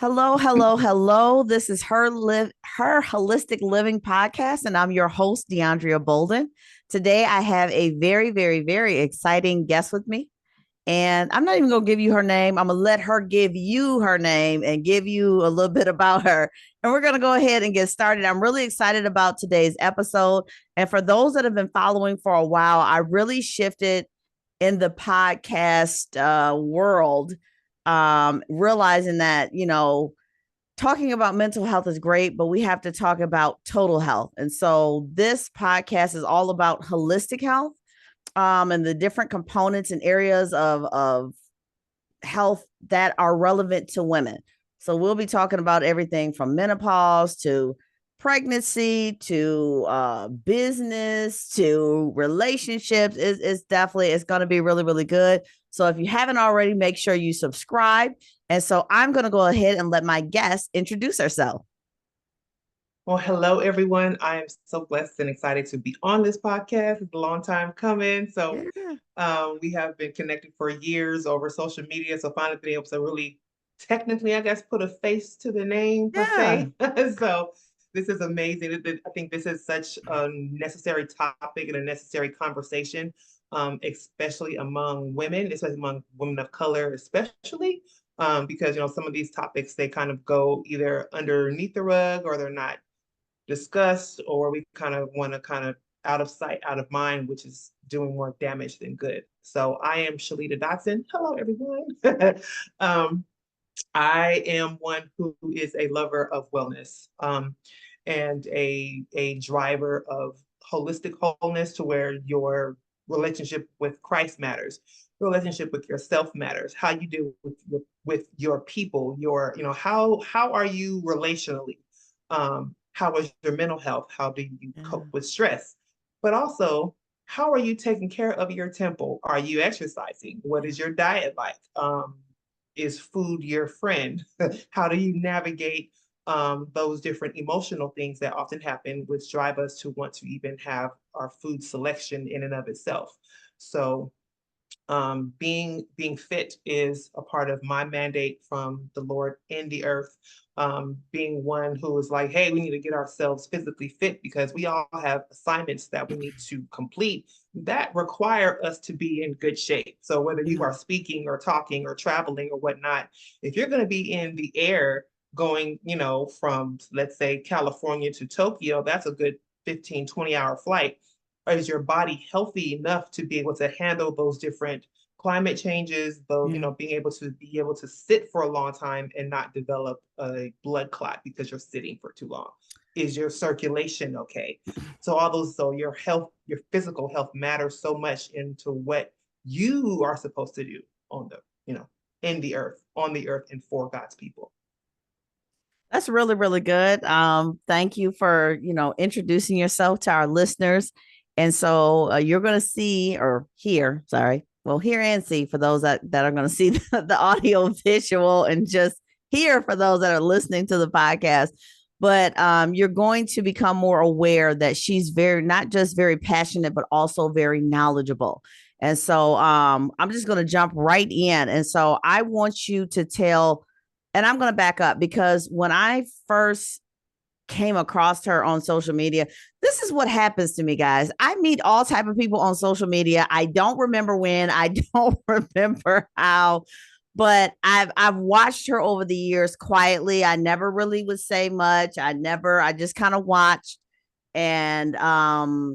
Hello, hello, hello. This is Her Holistic Living Podcast, and I'm your host, DeAndrea Bolden. Today, I have a very, very, very exciting guest with me, and I'm not even going to give you her name. I'm going to let her give you her name and give you a little bit about her. And we're going to go ahead and get started. I'm really excited about today's episode. And for those that have been following for a while, I really shifted in the podcast world, realizing that, talking about mental health is great, but we have to talk about total health. And so this podcast is all about holistic health, and the different components and areas of health that are relevant to women. So we'll be talking about everything from menopause to pregnancy to business to relationships. It's going to be really, really good. So if you haven't already, make sure you subscribe. And so I'm going to go ahead and let my guest introduce herself. Well, hello, everyone. I am so blessed and excited to be on this podcast. It's a long time coming. So, Yeah. we have been connected for years over social media. So, finally being able to really technically, I guess, put a face to the name per Yeah. se. So, this is amazing. I think this is such a necessary topic and a necessary conversation, especially among women, especially among women of color, especially. Because some of these topics they kind of go either underneath the rug or they're not discussed, or we kind of want to kind of out of sight, out of mind, which is doing more damage than good. So I am Shalita Dodson. Hello, everyone. um, I am one who is a lover of wellness, and a driver of holistic wholeness to where your relationship with Christ matters. Your relationship with yourself matters. How you deal with your people, how are you relationally? How is your mental health? How do you cope Yeah. with stress? But also, how are you taking care of your temple? Are you exercising? What is your diet like? Is food your friend? How do you navigate those different emotional things that often happen, which drive us to want to even have our food selection in and of itself? So being fit is a part of my mandate from the Lord in the earth. Being one who is like, hey, we need to get ourselves physically fit because we all have assignments that we need to complete that require us to be in good shape. So whether you Yeah. are speaking or talking or traveling or whatnot, if you're going to be in the air going, from let's say California to Tokyo, that's a good 15, 20-hour flight. Is your body healthy enough to be able to handle those different climate changes, though, Yeah. being able to sit for a long time and not develop a blood clot because you're sitting for too long? Is your circulation okay? So your health, your physical health matters so much into what you are supposed to do on the, in the earth, on the earth, and for God's people. That's really, really good. Thank you for, introducing yourself to our listeners. And so you're going to see or hear, sorry, well, hear and see for those that are going to see the audio visual and just hear for those that are listening to the podcast. But you're going to become more aware that she's not just very passionate, but also very knowledgeable. And so I'm just going to jump right in. And so I want you to tell, and I'm going to back up because when I first came across her on social media, this is what happens to me, guys. I meet all type of people on social media. I don't remember when, I don't remember how, but I've watched her over the years quietly. I never really would say much. I just kind of watched. And I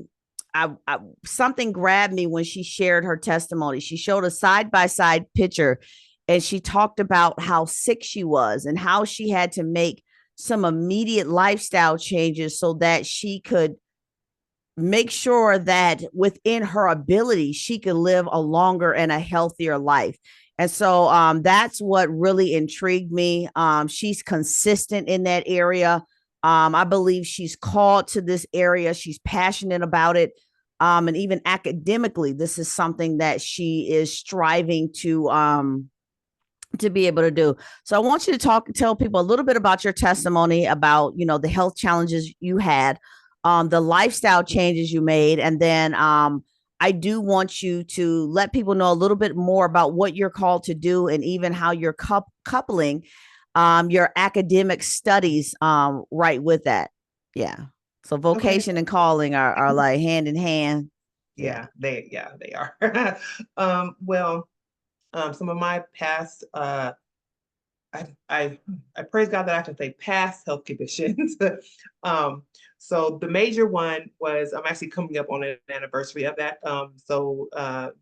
something grabbed me when she shared her testimony. She showed a side by side picture, and she talked about how sick she was and how she had to make some immediate lifestyle changes so that she could make sure that within her ability she could live a longer and a healthier life. And so that's what really intrigued me. She's consistent in that area. I believe she's called to this area. She's passionate about it. And even academically, this is something that she is striving to be able to do. So I want you to tell people a little bit about your testimony about, the health challenges you had, the lifestyle changes you made. And then I do want you to let people know a little bit more about what you're called to do and even how you're coupling your academic studies right with that. Yeah. So Okay. vocation and calling are like hand in hand. Yeah. Yeah, they are. Well, some of my past I, I I praise God that I can say past health conditions. um, so the major one was I'm actually coming up on an anniversary of that.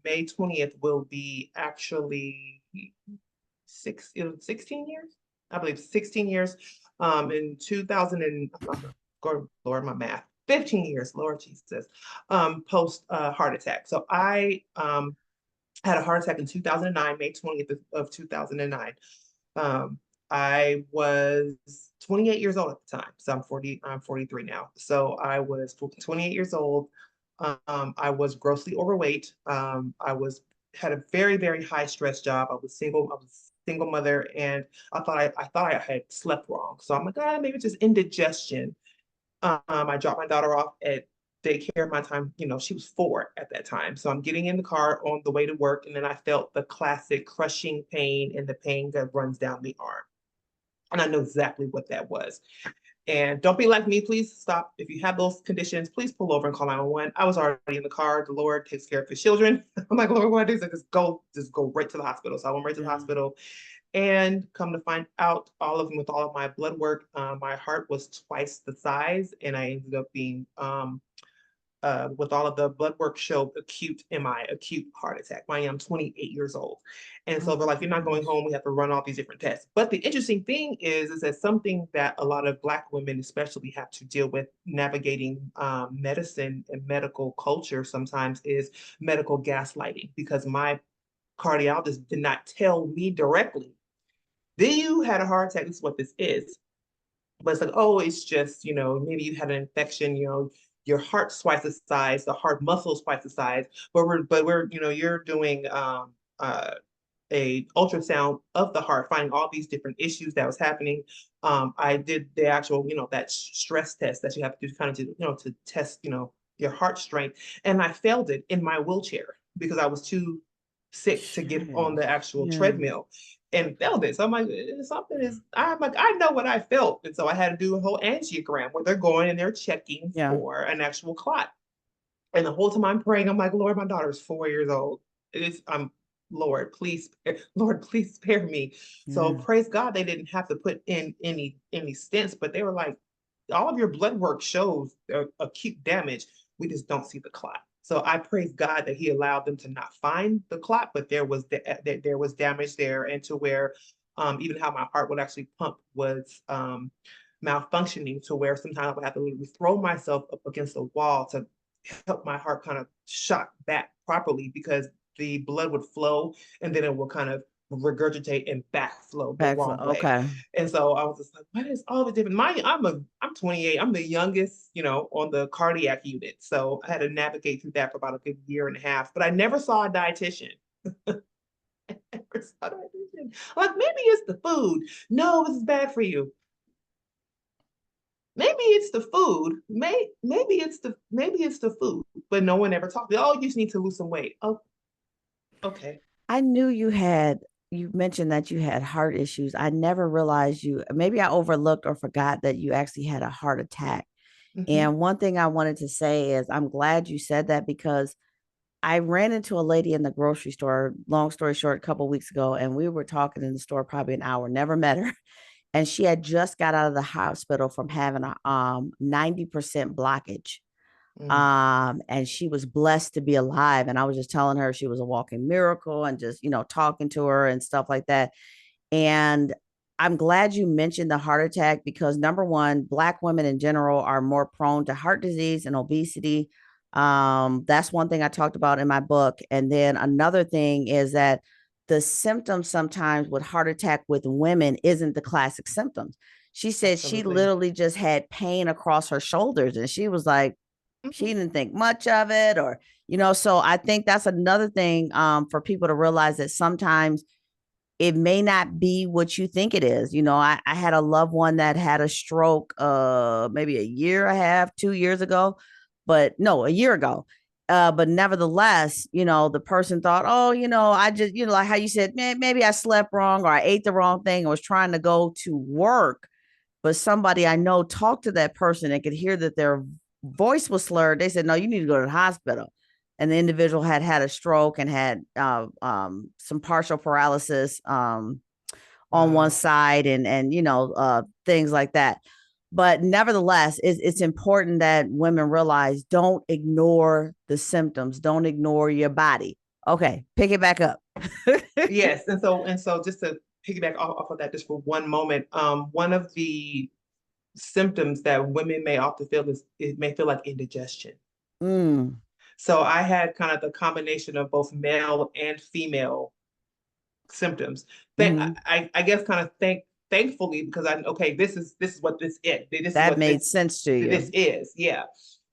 May 20th will be actually 16 years, I believe 16 years. In 2000 and Lord, my math, 15 years, Lord Jesus, post heart attack. So I had a heart attack in 2009, May 20th of 2009. Um, I was 28 years old at the time. So I'm 43 now. So I was 28 years old. I was grossly overweight. Had a very, very high stress job. I was a single mother, and I thought I had slept wrong. So I'm like, maybe it's just indigestion. I dropped my daughter off at daycare my time, she was 4 at that time. So I'm getting in the car on the way to work, and then I felt the classic crushing pain and the pain that runs down the arm. And I know exactly what that was. And don't be like me, please stop. If you have those conditions, please pull over and call 911. I was already in the car. The Lord takes care of his children. I'm like, Lord, what is it? Just go right to the hospital. So I went right to the Yeah. hospital, and come to find out, with all of my blood work, my heart was twice the size, and I ended up being with all of the blood work showed acute MI, acute heart attack. I'm 28 years old. And Oh so they're my like, you're not going gosh. home. We have to run all these different tests. But the interesting thing is that something that a lot of Black women especially have to deal with navigating medicine and medical culture sometimes is medical gaslighting, because my cardiologist did not tell me directly, you had a heart attack. This is what this is. But it's like, oh, it's just, maybe you had an infection, your heart's twice the size, the heart muscle's twice the size, you're doing a ultrasound of the heart, finding all these different issues that was happening. I did the actual, that stress test that you have to do kind of to test, your heart strength. And I failed it in my wheelchair because I was too sick to get on the Jeez. actual Yeah. treadmill, and failed it. So I'm like, I'm like, I know what I felt. And so I had to do a whole angiogram where they're going and they're checking Yeah. for an actual clot. And the whole time I'm praying, I'm like, Lord, my daughter's 4 years old. I'm Lord, please, Lord, please spare me. So Yeah. praise God, they didn't have to put in any stents, but they were like, all of your blood work shows acute damage. We just don't see the clot. So I praise God that He allowed them to not find the clot, but there was damage there, and to where even how my heart would actually pump was malfunctioning, to where sometimes I would have to literally throw myself up against the wall to help my heart kind of shot back properly, because the blood would flow and then it will kind of regurgitate and backflow the Backflow. wrong way. Okay. And so I was just like, what is all the different? I'm 28. I'm the youngest, on the cardiac unit. So I had to navigate through that for about a good year and a half. But I never saw a dietitian. Never saw a dietitian. I'm like, maybe it's the food. No, this is bad for you. Maybe it's the food. Maybe it's the food. But no one ever talked. Oh, you just need to lose some weight. Oh, okay. I knew you mentioned that you had heart issues. I never realized maybe I overlooked or forgot that you actually had a heart attack. Mm-hmm. And one thing I wanted to say is I'm glad you said that, because I ran into a lady in the grocery store, long story short, a couple weeks ago, and we were talking in the store probably an hour, never met her. And she had just got out of the hospital from having a 90% blockage. Mm. And she was blessed to be alive. And I was just telling her she was a walking miracle, and just, talking to her and stuff like that. And I'm glad you mentioned the heart attack, because number one, Black women in general are more prone to heart disease and obesity. That's one thing I talked about in my book. And then another thing is that the symptoms sometimes with heart attack with women isn't the classic symptoms. She said she Absolutely. literally just had pain across her shoulders, and she was like, she Mm-hmm. didn't think much of it, or, so I think that's another thing for people to realize, that sometimes it may not be what you think it is. I had a loved one that had a stroke maybe a year and a half, 2 years ago, but no, a year ago. But nevertheless, the person thought, oh, I just, like how you said, man, maybe I slept wrong or I ate the wrong thing. I was trying to go to work, but somebody I know talked to that person and could hear that their voice was slurred. They said, no, you need to go to the hospital. And the individual had had a stroke and had some partial paralysis on one Wow. side and things like that. But nevertheless, it's important that women realize, don't ignore the symptoms, don't ignore your body. Okay, pick it back up. Yes, and so just to piggyback off of that just for one moment, one of the symptoms that women may often feel is it may feel like indigestion. Mm, So I had kind of the combination of both male and female symptoms. hmm. I guess kind of thankfully because I okay, this is what this is That what made sense to this you. is, yeah.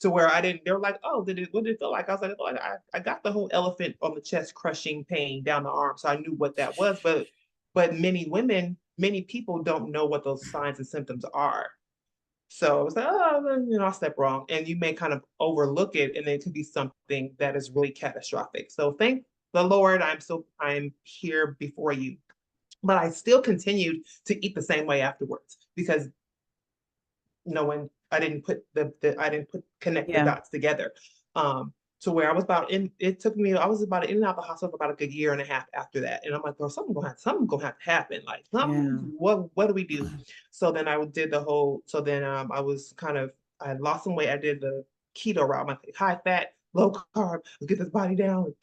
To where I didn't, they were like, oh, what did it feel like? I was like, oh, I got the whole elephant on the chest crushing pain down the arm. So I knew what that was. But many women, many people don't know what those signs and symptoms are. So it's like, oh, I slept wrong. And you may kind of overlook it, and it could be something that is really catastrophic. So thank the Lord, I'm here before you. But I still continued to eat the same way afterwards because when I didn't I didn't connect the Yeah, dots together. To where I was it took me, I was about in and out of the hospital for about a year and a half after that. And I'm like, girl, something gonna have to happen. Like, yeah, what do we do? So then I did so then I was I lost some weight. I did the keto route. I'm like, high fat, low carb, let's get this body down.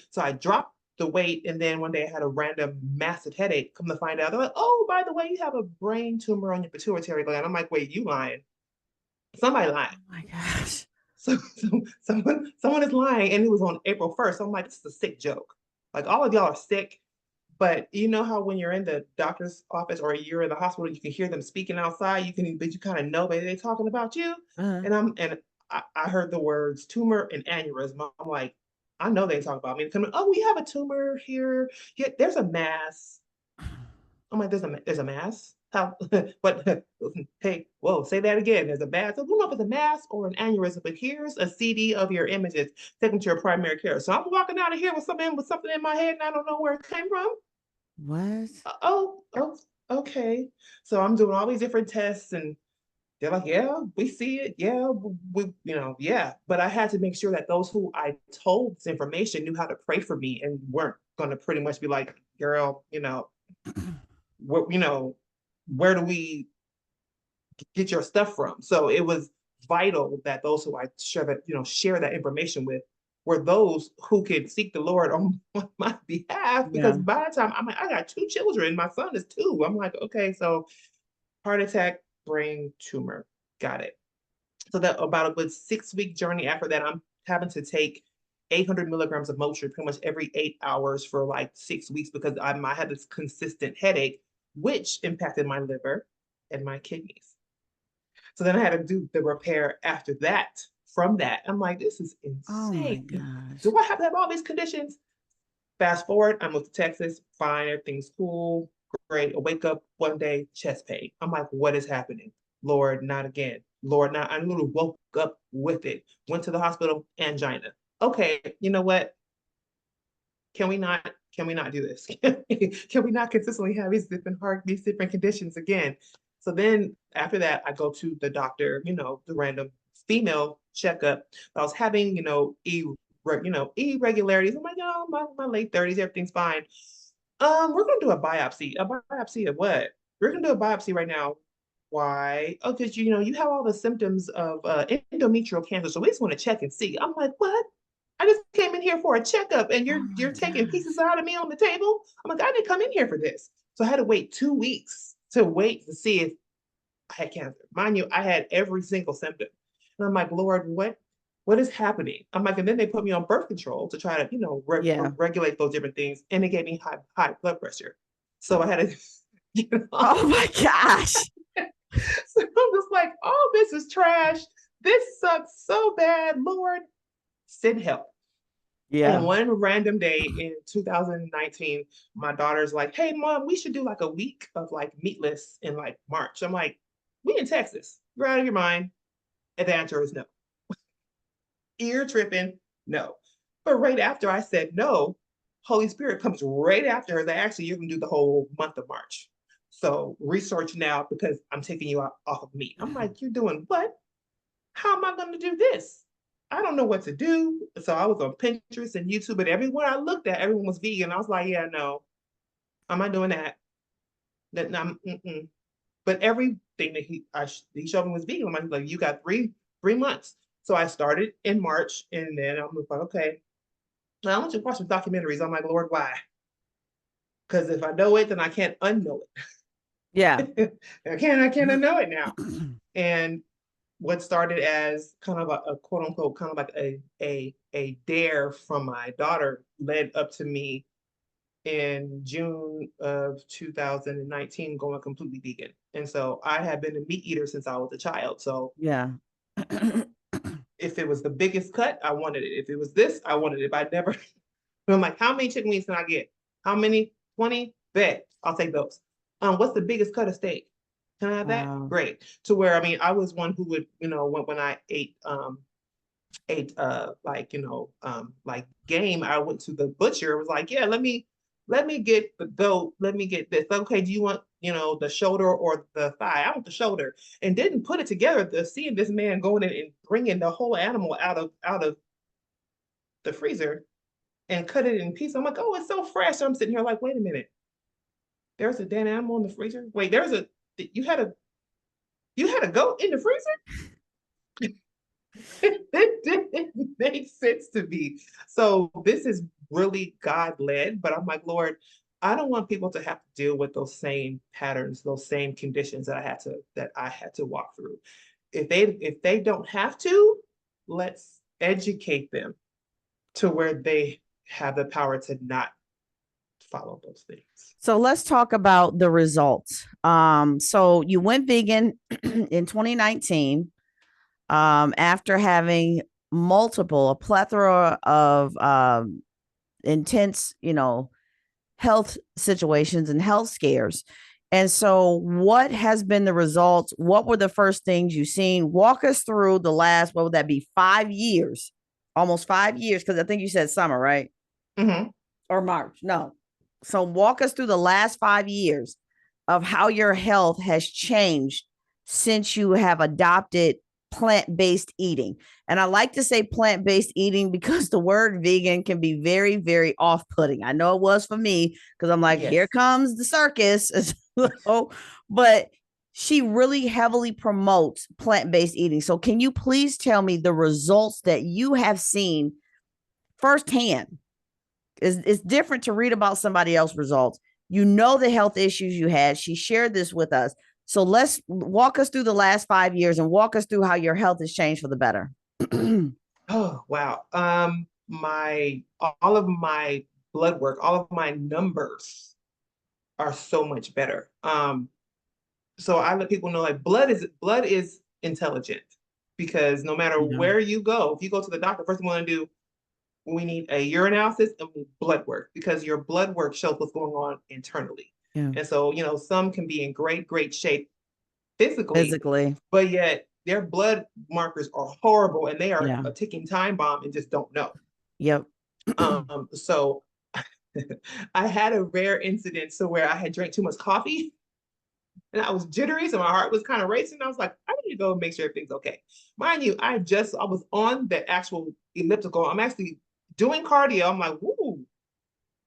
So I dropped the weight, and then one day I had a random massive headache. Come to find out, they're like, oh, by the way, you have a brain tumor on your pituitary gland. I'm like, wait, you lying? Somebody lying. oh my gosh. So someone is lying, and it was on April 1st. So I'm like, this is a sick joke. Like all of y'all are sick, but you know how when you're in the doctor's office or you're in the hospital, you can hear them speaking outside. But you kind of know maybe they're talking about you. Uh, And I heard the words tumor and aneurysm. I'm like, I know they talk about me. Oh, we have a tumor here. Yeah, there's a mass. I'm like, there's a mass? How? But hey, whoa, say that again. There's a mass. I don't know if it's a mass or an aneurysm, but here's a CD of your images. Take them to your primary care. So I'm walking out of here with something in my head, and I don't know where it came from. what? Oh, okay. So I'm doing all these different tests, and they're like, yeah, we see it. Yeah, yeah. But I had to make sure that those who I told this information knew how to pray for me and weren't going to pretty much be like, girl, what, where do we get your stuff from? So it was vital that those who I share that information with were those who could seek the Lord on my behalf. Because Yeah. by the time I got two children, my son is two. I'm like, okay, so heart attack, brain tumor, got it. So that about a good 6 week journey after that, I'm having to take 800 milligrams of Motrin pretty much every 8 hours for like 6 weeks because I had this consistent headache, which impacted my liver and my kidneys. So then I had to do the repair after that. From that, I'm like, this is Oh my insane. gosh. Do I have to have all these conditions? Fast forward, I moved to Texas, fine, everything's cool, great. I wake up one day, chest pain. I'm like, what is happening? Lord, not again. Lord, not. I literally woke up with it. Went to the hospital, angina. Okay, you know what? Can we not? Can we not do this? Can we not consistently have these different conditions again? So then after that, I go to the doctor. The random female checkup. I was having, irregularities. I'm like, oh, my late 30s, everything's fine. We're gonna do a biopsy. A biopsy of what? We're gonna do a biopsy right now. Why? Oh, because you have all the symptoms of endometrial cancer, so we just want to check and see. I'm like, what? I just came in here for a checkup, and Oh you're my taking pieces gosh. out of me on the table. I'm like, I didn't come in here for this. So I had to wait 2 weeks to wait to see if I had cancer. Mind you, I had every single symptom. And I'm like, Lord, what is happening? I'm like, and then they put me on birth control to try to, Yeah. regulate those different things. And it gave me high blood pressure. So I had to, Oh my gosh. so I'm just like, oh, this is trash. This sucks so bad. Lord, send help. And Yeah. one random day in 2019, my daughter's like, hey, mom, we should do like a week of like meatless in like March. I'm like, we in Texas. You're out of your mind. And the answer is no. Ear tripping. no. But right after I said no, Holy Spirit comes right after her that actually you're gonna do the whole month of March. So research now because I'm taking you off of meat. I'm like, you're doing what? How am I gonna do this? I don't know what to do. So I was on Pinterest and YouTube, and everywhere I looked at, everyone was vegan. I was like, yeah, no, I'm not doing that. That I'm, But everything that he showed me was vegan. I'm like, you got three months. So I started in March, and then I'm like, okay, now I want you to watch some documentaries. I'm like, Lord, why? Because if I know it, then I can't unknow Yeah. it. I can't unknow it now. And what started as kind of a quote unquote kind of like a dare from my daughter led up to me in June of 2019 going completely vegan. And so I had been a meat eater since I was a child. So Yeah. if it was the biggest cut, I wanted it. If it was this, I wanted it. If I never, I'm like, how many chicken wings can I get? How many? 20? Bet. I'll take those. What's the biggest cut of steak? Can I have that? Wow. Great. To where I mean, I was one who would, when I ate like like game, I went to the butcher, was like, yeah, let me get the goat, let me get this. Okay, do you want the shoulder or the thigh? I want the shoulder, and didn't put it together to seeing this man going in and bringing the whole animal out of the freezer and cut it in pieces. I'm like, oh, it's so fresh. So I'm sitting here like, wait a minute, there's a dead animal in the freezer. Wait, you had a goat in the freezer. It didn't make sense to me. So this is really God led, but I'm like, Lord, I don't want people to have to deal with those same patterns, those same conditions that I had to walk through. If they don't have to, let's educate them to where they have the power to not follow those things. So let's talk about the results. So you went vegan in 2019, after having a plethora of intense, health situations and health scares. And so, what has been the results? What were the first things you seen? Walk us through the last, what would that be, 5 years, almost 5 years? Because I think you said summer, right? Mm-hmm. Or March. No. So walk us through the last 5 years of how your health has changed since you have adopted plant-based eating. And I like to say plant-based eating because the word vegan can be very, very off-putting. I know it was for me because I'm like, here Yes. comes the circus. But she really heavily promotes plant-based eating. So can you please tell me the results that you have seen firsthand? It's different to read about somebody else's results. You know the health issues you had. She shared this with us. So let's walk us through the last 5 years and walk us through how your health has changed for the better. Oh, wow. My all of my blood work, all of my numbers are so much better. So I let people know like blood is intelligent because no matter Yeah. where you go, if you go to the doctor, first thing we want to do, we need a urinalysis and blood work because your blood work shows what's going on internally. Yeah. And so, some can be in great, great shape physically, Physically. but yet their blood markers are horrible and they are Yeah. a ticking time bomb and just don't know. Yep. So I had a rare incident so where I had drank too much coffee and I was jittery, so my heart was kind of racing. I was like, I need to go make sure everything's okay. Mind you, I was on the actual elliptical. I'm actually doing cardio. I'm like, woo.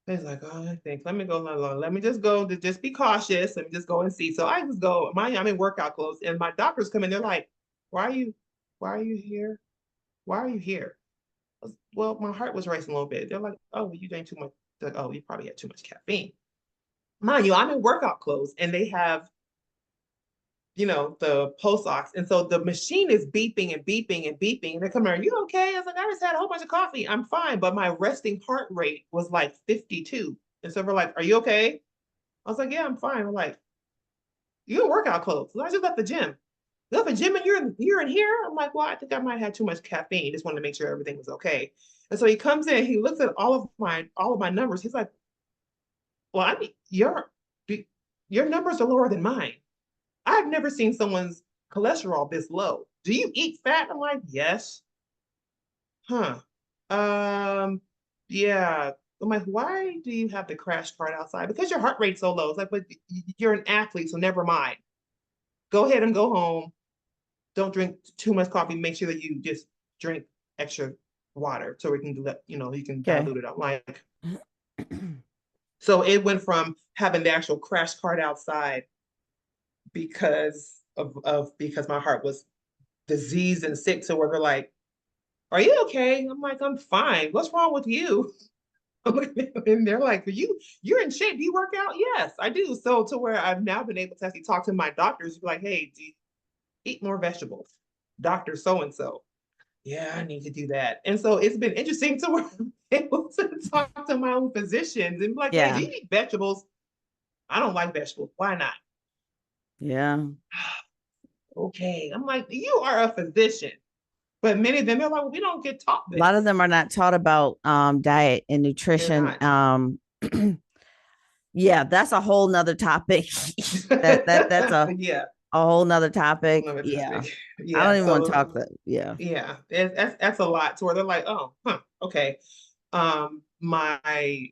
It's like, oh, thanks. Let me go. Let me just go. Just be cautious. Let me just go and see. So I just go. Mind you, I'm in workout clothes, and my doctors come in. They're like, why are you here? Why are you here? Well, my heart was racing a little bit. They're like, oh, well, you drank too much. They're like, oh, you probably had too much caffeine. Mind you, I'm in workout clothes, and they have the post ox. And so the machine is beeping and beeping and beeping. And they come, are you okay? I was like, I just had a whole bunch of coffee. I'm fine. But my resting heart rate was like 52. And so we're like, are you okay? I was like, yeah, I'm fine. We're like, you in workout clothes. I just left the gym. You left the gym and you're in here? I'm like, well, I think I might have had too much caffeine. Just wanted to make sure everything was okay. And so he comes in, he looks at all of my numbers. He's like, well, I mean, your numbers are lower than mine. I've never seen someone's cholesterol this low. Do you eat fat? I'm like, yes. Huh. Um, yeah. I'm like, why do you have the crash cart outside? Because your heart rate's so low. It's like, but you're an athlete, so never mind. Go ahead and go home. Don't drink too much coffee. Make sure that you just drink extra water so we can do that, you can Okay. dilute it out. Like, so it went from having the actual crash cart outside because my heart was diseased and sick to where they're like, are you okay? I'm like, I'm fine. What's wrong with you? And they're like, you're in shape. Do you work out? Yes, I do. So to where I've now been able to actually talk to my doctors, be like, hey, do you eat more vegetables? Doctor so and so. Yeah, I need to do that. And so it's been interesting to where I'm able to talk to my own physicians and be like, hey, do Yeah. you eat vegetables? I don't like vegetables. Why not? Yeah. Okay. I'm like, you are a physician. But many of them are like, well, we don't get taught A lot of this. them are not taught about diet and They're nutrition. not. Yeah, that's a whole nother topic. That's Yeah, a whole nother topic. another Yeah. topic. I Yeah. don't even want to So talk that. Yeah. yeah, that's a lot to where they're like, oh, huh, okay. My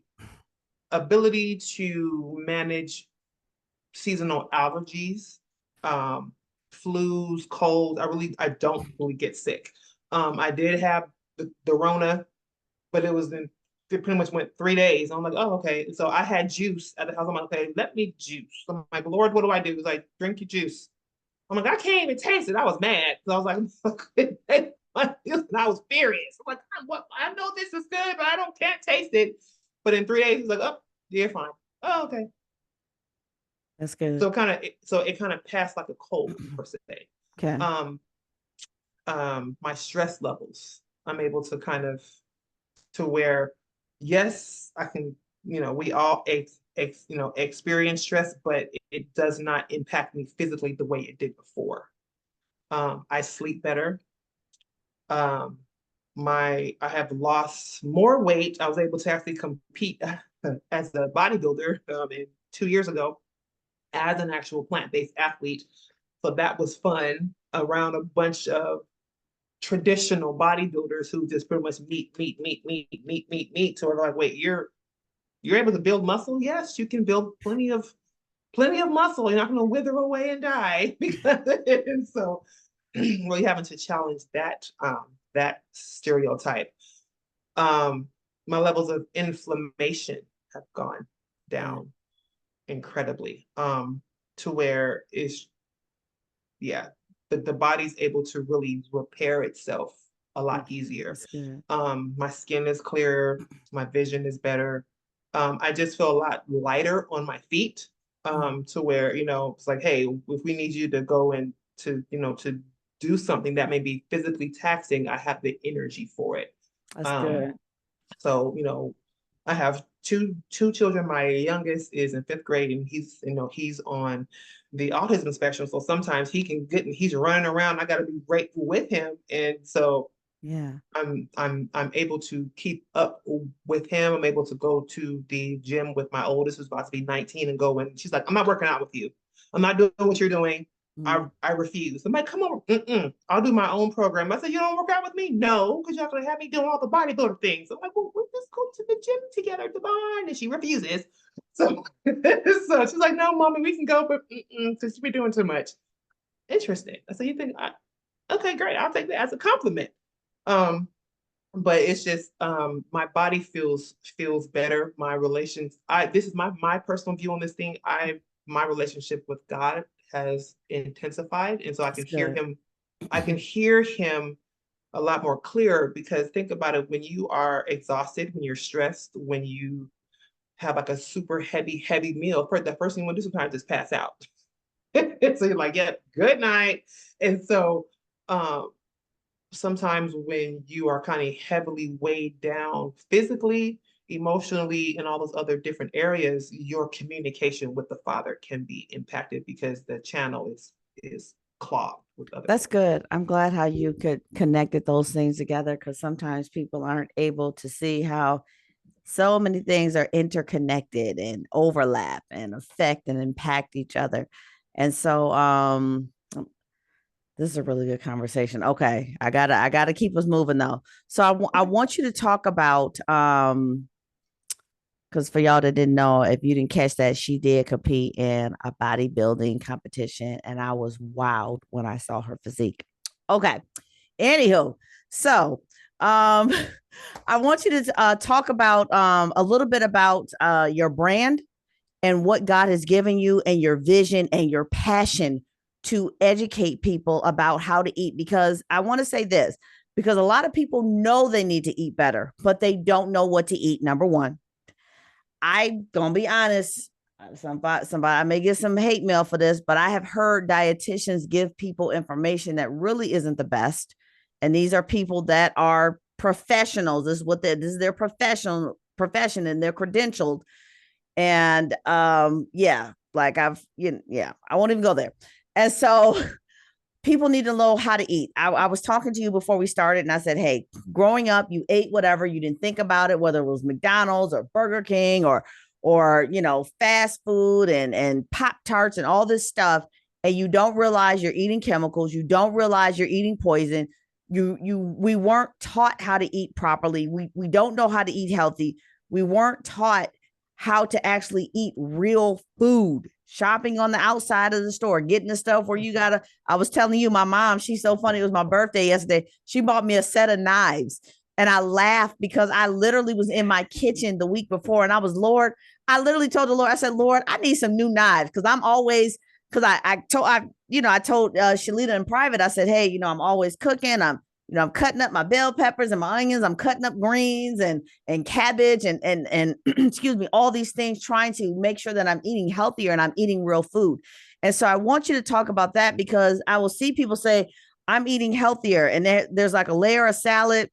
ability to manage seasonal allergies, um, flus, colds. I don't really get sick. I did have the Rona, but it pretty much went 3 days. I'm like, oh, okay. So I had juice at the house. I'm like, okay, let me juice. I'm like, Lord, what do I do? He's like, drink your juice. I'm like, I can't even taste it. I was mad because I was like, and I was furious. I'm like, what? I know this is good, but I don't can't taste it. But in 3 days, he's like, oh, you're fine. Oh, okay. That's good. So it kind of passed like a cold per se. Okay. Um, my stress levels, I'm able to kind of to where, yes, I can, we all experience stress, but it does not impact me physically the way it did before. I sleep better. Um, I have lost more weight. I was able to actually compete as a bodybuilder in 2 years ago as an actual plant-based athlete. So that was fun around a bunch of traditional bodybuilders who just pretty much meat, meat, meat, meat, meat, meat, meat. So we're like, wait, you're able to build muscle? Yes, you can build plenty of muscle. You're not going to wither away and die because and so really having to challenge that stereotype. Um, my levels of inflammation have gone Good. down incredibly. To where it's yeah, the body's able to really repair itself a lot Okay. easier. That's good. My skin is clearer, my vision is better. I just feel a lot lighter on my feet. Mm. To where, it's like, hey, if we need you to go and to do something that may be physically taxing, I have the energy for it. That's Um, good. so, I have two children. My youngest is in fifth grade, and he's on the autism spectrum. So sometimes he's running around. I got to be right with him, and so Yeah. I'm able to keep up with him. I'm able to go to the gym with my oldest, who's about to be 19, and go. And she's like, I'm not working out with you. I'm not doing what you're doing. I Mm. I refuse. I'm like, come on, I'll do my own program. I said, you don't work out with me? No, because you're not gonna have me doing all the bodybuilder things. I'm like, well, we'll just go to the gym together, Devon. And she refuses. So, so she's like, no, mommy, we can go, but because you've been doing too much. Interesting. I said, okay, great. I'll take that as a compliment. Um, but it's just my body feels better. My relations, I this is my personal view on this thing. My relationship with God has intensified, and so I That's can hear good. him. I can hear him a lot more clear because think about it, when you are exhausted, when you're stressed, when you have like a super heavy meal, the first thing you want to do sometimes is pass out. So you're like, yeah, good night. And so um sometimes when you are kind of heavily weighed down physically, emotionally, and all those other different areas, your communication with the father can be impacted because the channel is clogged with other That's things. good. I'm glad how you could connected those things together because sometimes people aren't able to see how so many things are interconnected and overlap and affect and impact each other. And so This is a really good conversation. Okay, I gotta keep us moving though. So I Okay. want you to talk about because for y'all that didn't know, if you didn't catch that, she did compete in a bodybuilding competition, and I was wowed when I saw her physique. Okay, anywho, so um, I want you to talk about a little bit about your brand and what God has given you and your vision and your passion to educate people about how to eat. Because I want to say this, because a lot of people know they need to eat better, but they don't know what to eat. Number one, I gonna be honest. Somebody, I may get some hate mail for this, but I have heard dietitians give people information that really isn't the best. And these are people that are professionals. This is their profession, and they're credentialed. And yeah, like yeah, I won't even go there. And so people need to know how to eat. I was talking to you before we started, and I said, hey, growing up, you ate whatever, you didn't think about it, whether it was McDonald's or Burger King or fast food and Pop Tarts and all this stuff, and you don't realize you're eating chemicals, you don't realize you're eating poison. We weren't taught how to eat properly. We don't know how to eat healthy. We weren't taught how to actually eat real food. Shopping on the outside of the store, getting the stuff where you gotta. I was telling you, my mom, she's so funny. It was my birthday yesterday. She bought me a set of knives. And I laughed because I literally was in my kitchen the week before, and I literally told the Lord, I said, Lord, I need some new knives, because I'm always, because I told Shalita in private, I said, hey, I'm always cooking. I'm cutting up my bell peppers and my onions. I'm cutting up greens and cabbage and excuse me, all these things, trying to make sure that I'm eating healthier and I'm eating real food. And so I want you to talk about that, because I will see people say, I'm eating healthier. And there's like a layer of salad,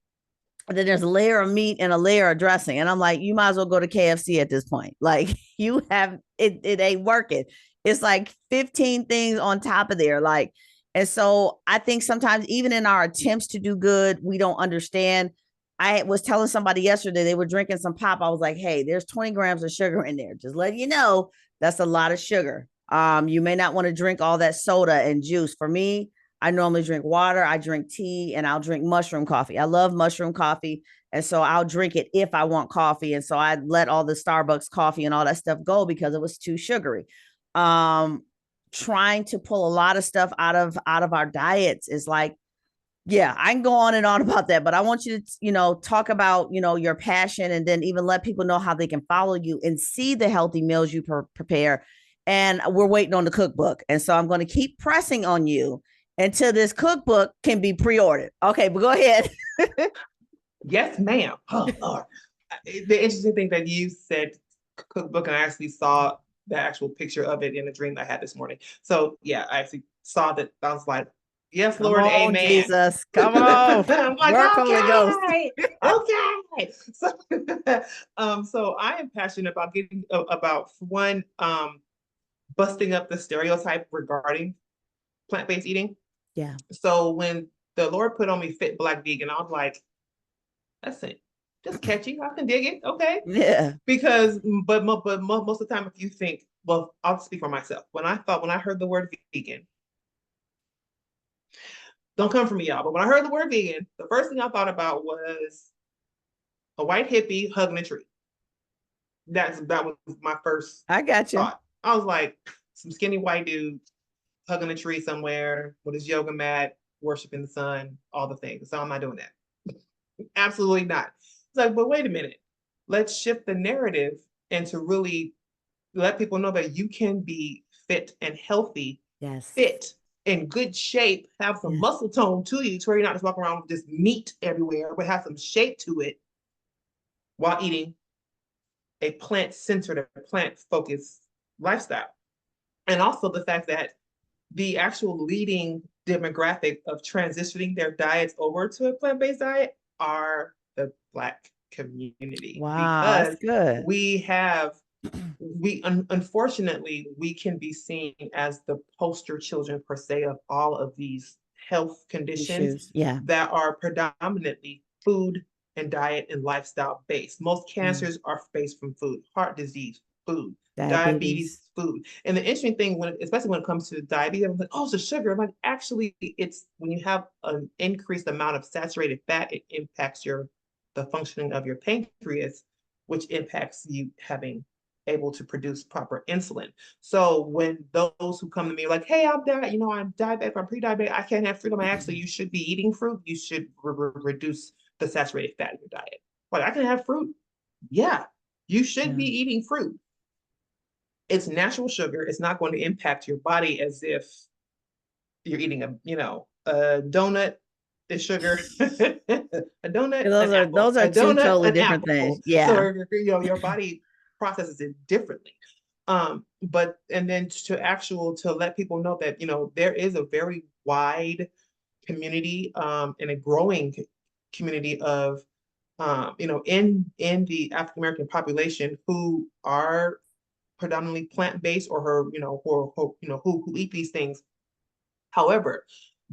and then there's a layer of meat and a layer of dressing. And I'm like, you might as well go to KFC at this point. Like, you have it ain't working. It's like 15 things on top of there. Like, and so I think sometimes even in our attempts to do good, we don't understand. I was telling somebody yesterday, they were drinking some pop. I was like, hey, there's 20 grams of sugar in there. Just letting you know, that's a lot of sugar. You may not want to drink all that soda and juice. For me, I normally drink water, I drink tea, and I'll drink mushroom coffee. I love mushroom coffee. And so I'll drink it if I want coffee. And so I let all the Starbucks coffee and all that stuff go because it was too sugary. Um, Trying to pull a lot of stuff out of our diets is like, yeah, I can go on and on about that, but I want you to, talk about, your passion, and then even let people know how they can follow you and see the healthy meals you prepare. And we're waiting on the cookbook. And so I'm going to keep pressing on you until this cookbook can be pre-ordered. Okay, but go ahead. Yes, ma'am. Oh, Lord. The interesting thing that you said cookbook, and I actually saw the actual picture of it in a dream I had this morning. So yeah, I actually saw that. I was like, yes, Come Lord, on, amen. Jesus. Come on. I'm like, Work, Holy Ghost. okay, okay. So I am passionate about getting about one, busting up the stereotype regarding plant-based eating. Yeah. So when the Lord put on me fit black vegan, I was like, that's it. Just catchy. I can dig it. Okay. Yeah. Because, but most of the time, if you think, well, I'll speak for myself. When I heard the word vegan, don't come for me, y'all. But when I heard the word vegan, the first thing I thought about was a white hippie hugging a tree. That was my first I got you. thought. I was like, some skinny white dude hugging a tree somewhere with his yoga mat, worshiping the sun, all the things. So I'm not doing that. Absolutely not. It's like, but wait a minute. Let's shift the narrative and to really let people know that you can be fit and healthy, Yes. fit in good shape, have some Yes. muscle tone to you, to where you're not just walking around with just meat everywhere, but have some shape to it while eating a plant-centered, a plant-focused lifestyle. And also the fact that the actual leading demographic of transitioning their diets over to a plant-based diet are the Black community, Wow, that's because good. we have unfortunately we can be seen as the poster children per se of all of these health conditions Issues. Yeah. that are predominantly food and diet and lifestyle based. Most Yeah. cancers are based from food, heart disease, food, Diabetes. diabetes food. And the interesting thing, especially when it comes to diabetes, I'm like, oh, it's the sugar. I'm like, actually, it's when you have an increased amount of saturated fat, it impacts the functioning of your pancreas, which impacts you having able to produce proper insulin. So when those who come to me are like, hey, I'm I'm diabetic, I'm pre-diabetic, I can't have fruit. I'm like, actually, you should be eating fruit. You should reduce the saturated fat in your diet. Like, I can have fruit. Yeah, you should Yeah. be eating fruit. It's natural sugar. It's not going to impact your body as if you're eating a donut is sugar, a donut, an apple, Those are a two donut, totally an different things. apple. So Yeah. your body processes it differently. But and then to let people know that there is a very wide community and a growing community of in the African American population who are predominantly plant-based or who eat these things. However,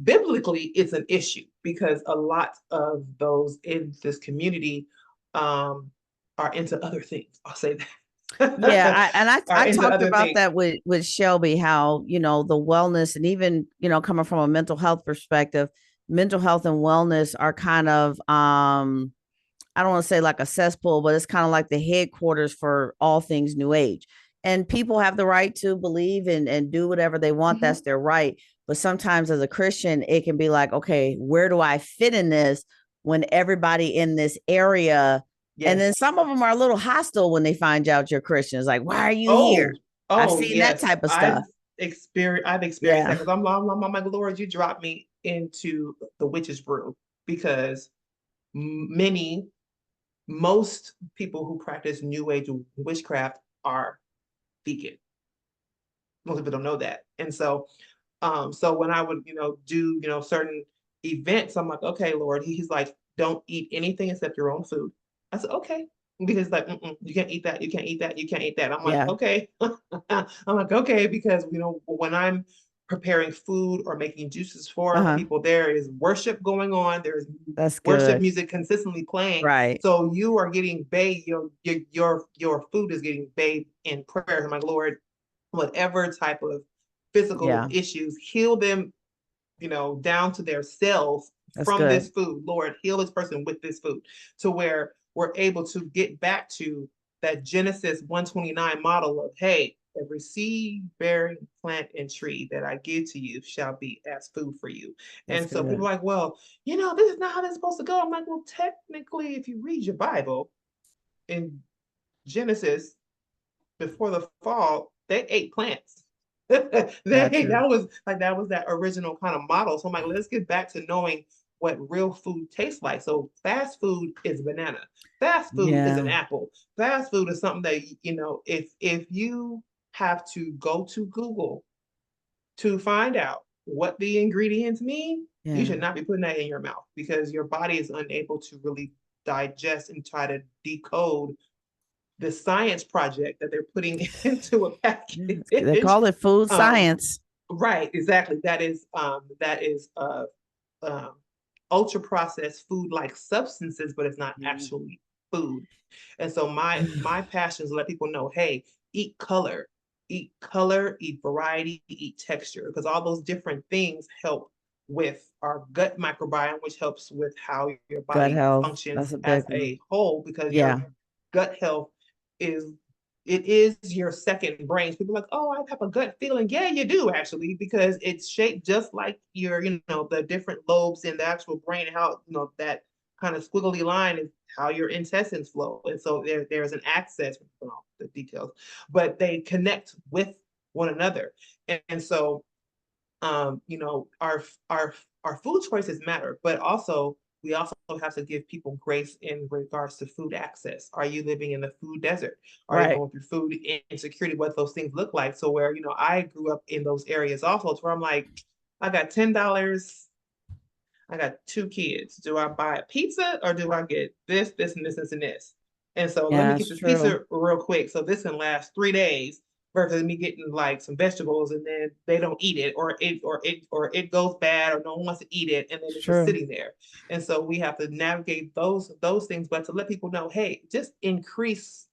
biblically, it's an issue because a lot of those in this community are into other things. I'll say Yeah, that. Are I into talked other about things. that with Shelby, how, the wellness, and even, coming from a mental health perspective, mental health and wellness are kind of I don't want to say like a cesspool, but it's kind of like the headquarters for all things new age. And people have the right to believe and do whatever they want. Mhm. That's their right. But sometimes as a Christian, it can be like, okay, where do I fit in this when everybody in this area, and then Yes. some of them are a little hostile when they find out you're Christians. Like, why are you here? Oh, I've oh seen that yes. type of stuff. I've experienced Yeah. that because I'm like, Lord, you dropped me into the witch's brew because many most people who practice new age witchcraft are vegan. Most people don't know that. And so when I would, do, certain events, I'm like, okay, Lord, he's like, don't eat anything except your own food. I said, okay. Because like, you can't eat that, you can't eat that, you can't eat that. I'm like, Yeah. okay. I'm like, okay, because when I'm preparing food or making juices for Uh-huh. people, there is worship going on, there's That's worship good. music consistently playing. Right. So you are getting bathed, your food is getting bathed in prayer. I'm like, Lord, whatever type of physical Yeah. issues, heal them, down to their cells That's from good. this food. Lord, heal this person with this food to where we're able to get back to that Genesis 129 model of, hey, every seed bearing plant and tree that I give to you shall be as food for you. That's And so people good. are like, well, this is not how this is supposed to go. I'm like, well, technically, if you read your Bible in Genesis, before the fall, they ate plants. Gotcha. That was that original kind of model. So I'm like, let's get back to knowing what real food tastes like. So fast food is banana. Fast food is an Yeah. apple. Fast food is something that if you have to go to Google to find out what the ingredients mean, you Yeah. should not be putting that in your mouth because your body is unable to really digest and try to decode the science project that they're putting into a Yeah. They package. call it food Um, science. right, exactly. That is um, ultra processed food like substances, but it's not Yeah. actually food. And so my passion is to let people know, hey, eat color, eat variety, eat texture, because all those different things help with our gut microbiome, which helps with how your Gut body health. functions That's a big as one. a whole, because your Yeah. gut health is it is your second brain. People are like, oh, I have a gut feeling. Yeah, you do actually, because it's shaped just like the different lobes in the actual brain, how, that kind of squiggly line is how your intestines flow. And so there's an access, the details, but they connect with one another. And so our food choices matter, but also we also have to give people grace in regards to food access. Are you living in the food desert? Are you Right. going through food insecurity? What those things look like? So where I grew up in those areas also, to where I'm like, I got $10. I got two kids. Do I buy a pizza or do I get this, this, and this, and this? And so let me Yeah, get it's this true. pizza real quick so this can last 3 days versus me getting like some vegetables and then they don't eat it, or it goes bad, or no one wants to eat it, and then It's it's just true. sitting there. And so we have to navigate those things, but to let people know, hey, just increase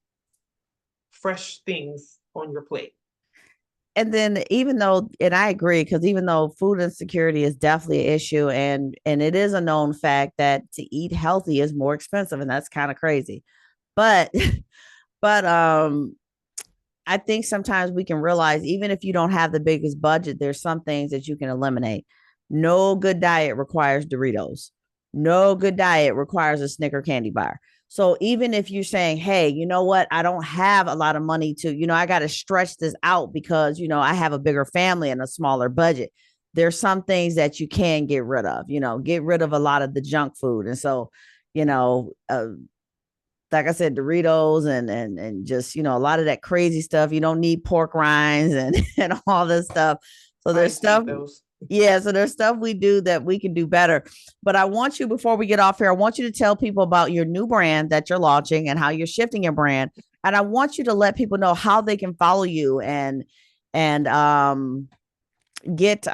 fresh things on your plate. And then even though, and I agree, because even though food insecurity is definitely an issue, and it is a known fact that to eat healthy is more expensive, and that's kind of crazy. But but I think sometimes we can realize, even if you don't have the biggest budget, there's some things that you can eliminate. No good diet requires Doritos. No good diet requires a Snicker candy bar. So even if you're saying, hey, you know what, I don't have a lot of money to, I got to stretch this out because, I have a bigger family and a smaller budget. There's some things that you can get rid of, get rid of a lot of the junk food. And so, you know, uh, like I said, Doritos and just, a lot of that crazy stuff. You don't need pork rinds and and all this stuff. So I there's used to eat stuff, those. yeah. So there's stuff we do that we can do better. But I want you, before we get off here, I want you to tell people about your new brand that you're launching and how you're shifting your brand. And I want you to let people know how they can follow you and get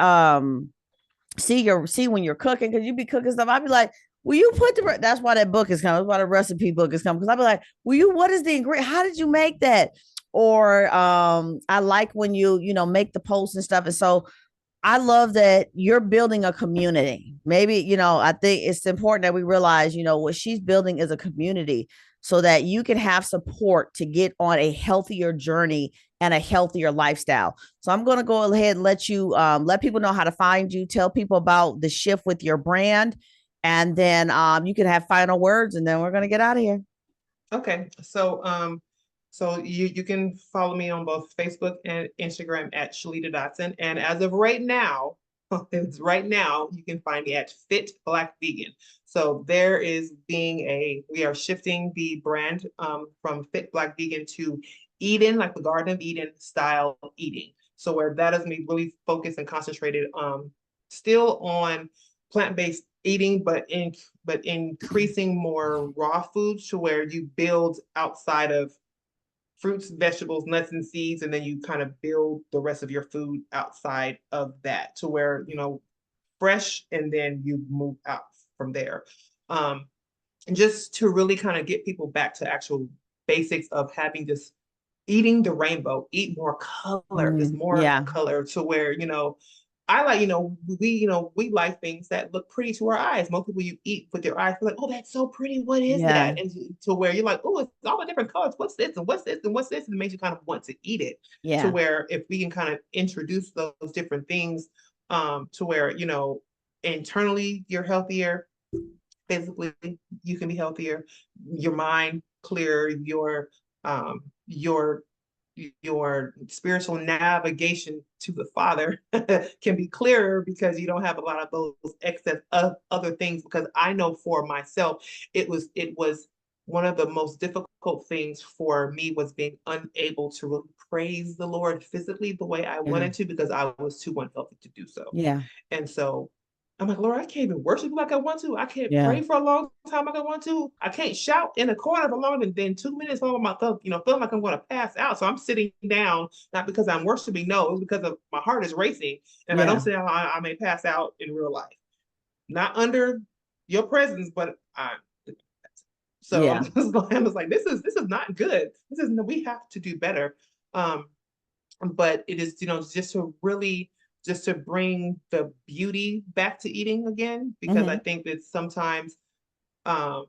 see when you're cooking, because you be cooking stuff. I'd be like, will you put that's why that book is coming. That's why the recipe book is coming. Because I'd be like, will you, what is the ingredient? How did you make that? Or I like when make the posts and stuff. And so I love that you're building a community. Maybe, I think it's important that we realize, what she's building is a community so that you can have support to get on a healthier journey and a healthier lifestyle. So I'm going to go ahead and let you let people know how to find you, tell people about the shift with your brand, and then you can have final words, and then we're going to get out of here. Okay, so you can follow me on both Facebook and Instagram at Shalita Dodson. And as of right now, it's right now, you can find me at Fit Black Vegan. So we are shifting the brand from Fit Black Vegan to Eatin, like the Garden of Eden style eating. So where that is me really focused and concentrated still on plant-based eating, but increasing more raw foods to where you build outside of fruits, vegetables, nuts, and seeds, and then you kind of build the rest of your food outside of that to where, fresh, and then you move out from there. And just to really kind of get people back to actual basics of having this eating the rainbow, eat more color, just more Yeah. color to where, I like, we like things that look pretty to our eyes. Most people you eat with your eyes, feel like, oh, that's so pretty. What is Yeah. that? And to where you're like, oh, it's all the different colors. What's this? And what's this? And what's this? And it makes you kind of want to eat it. To Yeah. where if we can kind of introduce those different things, to where, internally you're healthier, physically you can be healthier, your mind clearer, your your spiritual navigation to the Father can be clearer because you don't have a lot of those excess of other things. Because I know for myself, it was one of the most difficult things for me was being unable to really praise the Lord physically the way I Yeah. wanted to because I was too unhealthy to do so. Yeah. And so I'm like, Lord, I can't even worship like I want to. I can't Yeah. pray for a long time like I want to. I can't shout in a corner for longer than 2 minutes long my thumb, feeling like I'm going to pass out. So I'm sitting down, not because I'm worshiping, no, it's because of my heart is racing. And if I don't Yeah. sit down, I may pass out in real life. Not under your presence, but I'm so Yeah. I was like, this is not good. We have to do better. Um, but it is, just to bring the beauty back to eating again, because I Mm-hmm. think that sometimes when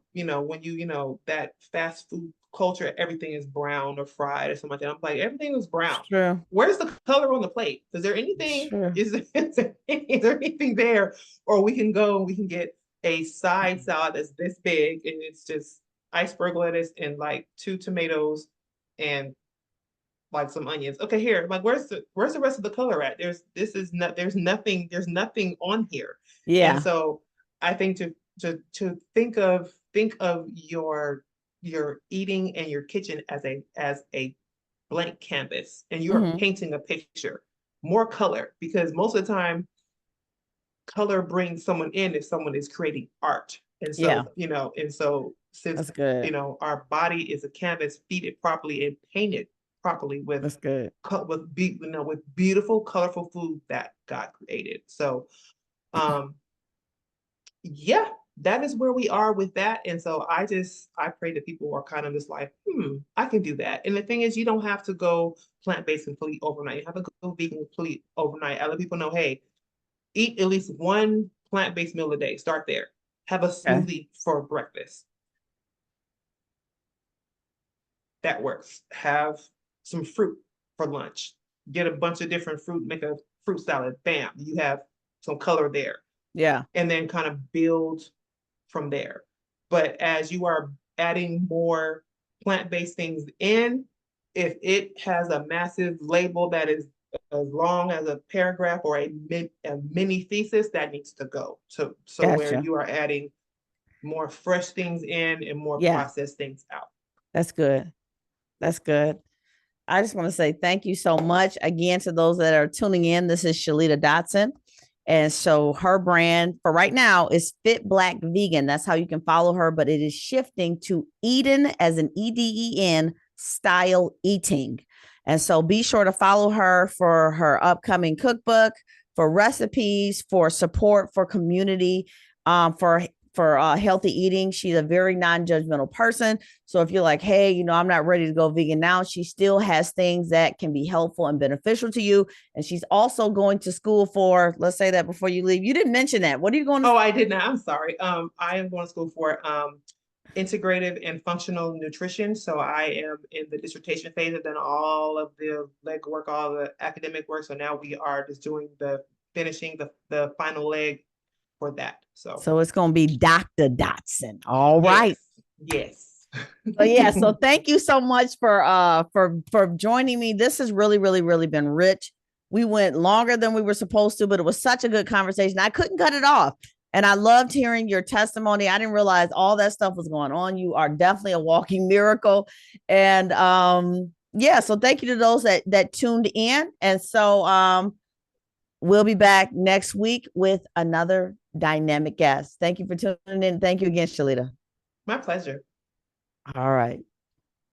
that fast food culture, everything is brown or fried or something like that. I'm like, everything is It's brown. true. Where's the color on the plate? Is there It's anything? true. Is there anything there? Or we can get a side salad that's this big and it's just iceberg lettuce and like two tomatoes and like some onions. Okay, here, like where's the rest of the color at? There's nothing on here. And Yeah. so I think to think of your eating and your kitchen as a blank canvas, and you are Mm-hmm. painting a picture. More color, because most of the time color brings someone in if someone is creating art. And Yeah. so, since That's good. our body is a canvas, feed it properly and paint it properly That's good. with beautiful, colorful food that God created. So, yeah, that is where we are with that. And so I pray that people are kind of just like, I can do that. And the thing is, you don't have to go plant-based completely overnight. You have to go vegan completely overnight. I let people know, hey, eat at least one plant-based meal a day. Start there. Have a Okay. smoothie for breakfast. That works. Have some fruit for lunch. Get a bunch of different fruit, make a fruit salad. Bam, you have some color there. Yeah. And then kind of build from there. But as you are adding more plant-based things in, if it has a massive label that is as long as a paragraph or a mini thesis, that needs to go. So where Gotcha. you are adding more fresh things in and more Yeah. processed things out. That's good. That's good. I just want to say thank you so much again to those that are tuning in. This is Shalita Dodson. And so her brand for right now is Fit Black Vegan. That's how you can follow her, but it is shifting to Eatin, as an EDEN, style eating. And so be sure to follow her for her upcoming cookbook, for recipes, for support, for community, for healthy eating. She's a very non-judgmental person. So if you're like, hey, I'm not ready to go vegan now, she still has things that can be helpful and beneficial to you. And she's also going to school for, let's say that before you leave. You didn't mention that. What are you going to? Oh, I did not. I'm sorry. I am going to school for integrative and functional nutrition. So I am in the dissertation phase. I've done all of the legwork, all the academic work. So now we are just doing finishing the final leg for that. So it's going to be Dr. Dotson. All yes, right. yes. So yeah, so thank you so much for joining me. This has really, really, really been rich. We went longer than we were supposed to, but it was such a good conversation. I couldn't cut it off. And I loved hearing your testimony. I didn't realize all that stuff was going on. You are definitely a walking miracle. And yeah, so thank you to those that tuned in. And so we'll be back next week with another dynamic guest. Thank you for tuning in. Thank you again, Shalita. My pleasure. All right.